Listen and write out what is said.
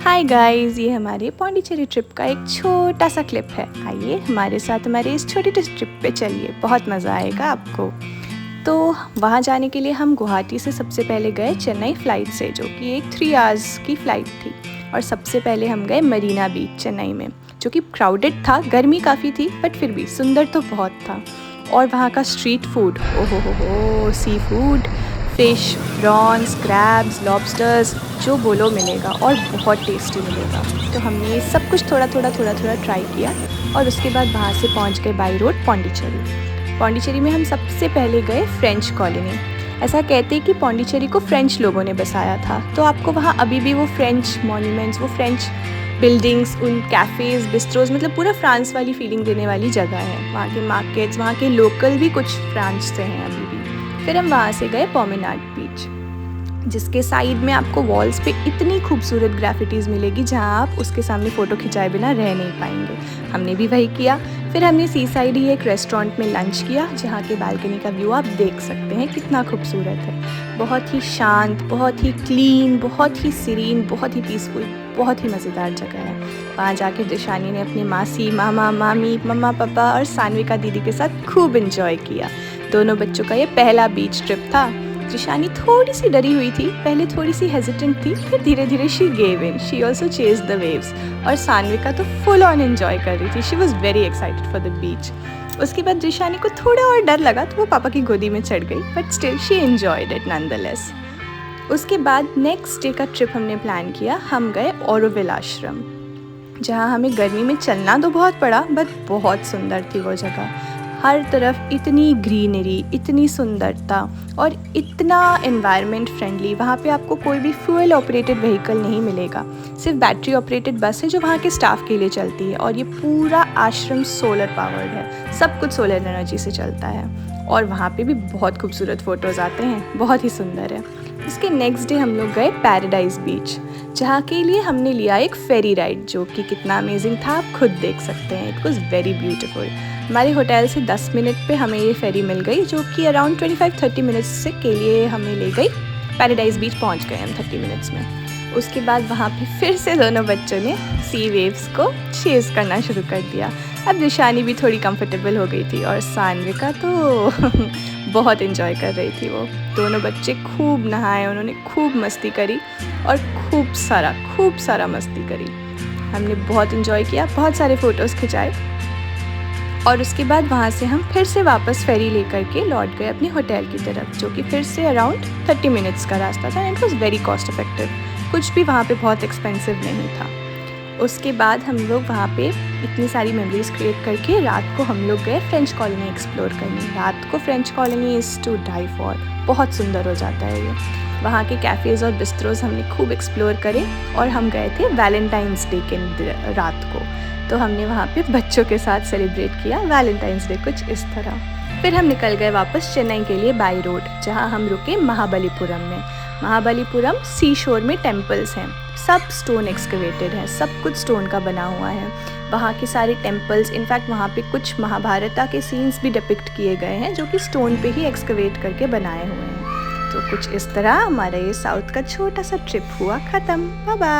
Hi guys, ये हमारे Pondicherry trip का एक छोटा सा क्लिप है। आइए हमारे साथ हमारे इस छोटी सी ट्रिप पे चलिए, बहुत मज़ा आएगा आपको। तो वहाँ जाने के लिए हम गुवाहाटी से सबसे पहले गए चेन्नई फ़्लाइट से, जो कि एक 3 आवर्स की फ़्लाइट थी। और सबसे पहले हम गए मरीना बीच चेन्नई में, जो कि क्राउडेड था, गर्मी काफ़ी थी बट फिर भी सुंदर तो बहुत था। और वहाँ का स्ट्रीट फूड, ओहो हो, sea food, fish, prawns, crabs, lobsters, जो बोलो मिलेगा और बहुत टेस्टी मिलेगा। तो हमने ये सब कुछ थोड़ा थोड़ा ट्राई किया और उसके बाद वहाँ से पहुँच गए बाई रोड पौंडीचेरी। पौंडीचेरी में हम सबसे पहले गए फ्रेंच कॉलोनी। ऐसा कहते हैं कि पौंडीचेरी को फ्रेंच लोगों ने बसाया था, तो आपको वहाँ अभी भी वो फ्रेंच मॉन्यूमेंट्स, वो फ्रेंच बिल्डिंग्स, उन कैफ़ेज़, बिस्ट्रोज़, मतलब पूरा फ्रांस वाली फीलिंग देने वाली जगह है। वहाँ के मार्केट्स, वहाँ के लोकल भी कुछ फ्रांस से हैं अभी भी। फिर हम वहाँ से गए प्रोमेनाड बीच, जिसके साइड में आपको वॉल्स पे इतनी खूबसूरत ग्राफिटीज़ मिलेगी जहाँ आप उसके सामने फ़ोटो खिंचाए बिना रह नहीं पाएंगे। हमने भी वही किया। फिर हमने सी साइड ही एक रेस्टोरेंट में लंच किया, जहाँ के बालकनी का व्यू आप देख सकते हैं कितना खूबसूरत है। बहुत ही शांत, बहुत ही क्लीन, बहुत ही सीरीन, बहुत ही पीसफुल, बहुत ही मज़ेदार जगह है। वहाँ जाके दिशानी ने अपनी मासी, मामा, मामी, मम्मा, पापा और सान्विका दीदी के साथ खूब इन्जॉय किया। दोनों बच्चों का ये पहला बीच ट्रिप था। जिशानी थोड़ी सी डरी हुई थी, पहले थोड़ी सी हेजिटेंट थी, फिर धीरे धीरे she gave in, she also chase the waves. और सान्विका तो फुल ऑन एंजॉय कर रही थी, she was very excited for the beach. उसके बाद जिशानी को थोड़ा और डर लगा तो वो पापा की गोदी में चढ़ गई, but still she enjoyed it nonetheless. उसके बाद नेक्स्ट डे का ट्रिप हमने प्लान किया। हम गए ऑरोविल आश्रम, जहाँ हमें गर्मी में चलना तो बहुत पड़ा बट बहुत सुंदर थी वो जगह। हर तरफ इतनी ग्रीनरी, इतनी सुंदरता और इतना एनवायरनमेंट फ्रेंडली। वहाँ पे आपको कोई भी फ्यूल ऑपरेटेड व्हीकल नहीं मिलेगा, सिर्फ बैटरी ऑपरेटेड बस है जो वहाँ के स्टाफ के लिए चलती है। और ये पूरा आश्रम सोलर पावर्ड है, सब कुछ सोलर एनर्जी से चलता है। और वहाँ पे भी बहुत खूबसूरत फ़ोटोज़ आते हैं, बहुत ही सुंदर है। इसके नेक्स्ट डे हम लोग गए पैराडाइज बीच, जहाँ के लिए हमने लिया एक फेरी राइड, जो कि कितना अमेजिंग था आप खुद देख सकते हैं। It was very beautiful. हमारे होटल से 10 मिनट पे हमें ये फेरी मिल गई, जो कि अराउंड 25-30 मिनट्स से के लिए हमें ले गई। पैराडाइज बीच पहुँच गए हम 30 मिनट्स में। उसके बाद वहाँ पे फिर से दोनों बच्चों ने सी वेव्स को चेज़ करना शुरू कर दिया। अब निशानी भी थोड़ी कंफर्टेबल हो गई थी और सान्विका तो बहुत इन्जॉय कर रही थी। वो दोनों बच्चे खूब नहाए, उन्होंने खूब मस्ती करी और खूब सारा मस्ती करी। हमने बहुत इन्जॉय किया, बहुत सारे फ़ोटोज़ खिंचाए। और उसके बाद वहाँ से हम फिर से वापस फेरी लेकर के लौट गए अपने होटल की तरफ, जो कि फिर से अराउंड 30 मिनट्स का रास्ता था। It was very cost effective, कुछ भी वहाँ पे बहुत एक्सपेंसिव नहीं था। उसके बाद हम लोग वहाँ पे इतनी सारी मेमोरीज़ क्रिएट करके रात को हम लोग गए फ्रेंच कॉलोनी एक्सप्लोर करने। रात को French colony is to die for, बहुत सुंदर हो जाता है ये। वहाँ के कैफ़ेज़ और बिस्ट्रोज़ हमने खूब एक्सप्लोर करे। और हम गए थे वैलेंटाइंस डे के रात को, तो हमने वहाँ पे बच्चों के साथ सेलिब्रेट किया वैलेंटाइंस डे कुछ इस तरह। फिर हम निकल गए वापस चेन्नई के लिए बाई रोड, जहाँ हम रुके महाबलीपुरम में। महाबलीपुरम सी शोर में टेम्पल्स हैं, सब स्टोन एक्सकवेटेड है, सब कुछ स्टोन का बना हुआ है। वहाँ के सारे टेम्पल्स, इनफैक्ट वहाँ पे कुछ महाभारता के सीन्स भी डिपिक्ट किए गए हैं, जो कि स्टोन पे ही एक्सकवेट करके बनाए हुए हैं। तो कुछ इस तरह हमारा ये साउथ का छोटा सा ट्रिप हुआ ख़त्म। Bye bye.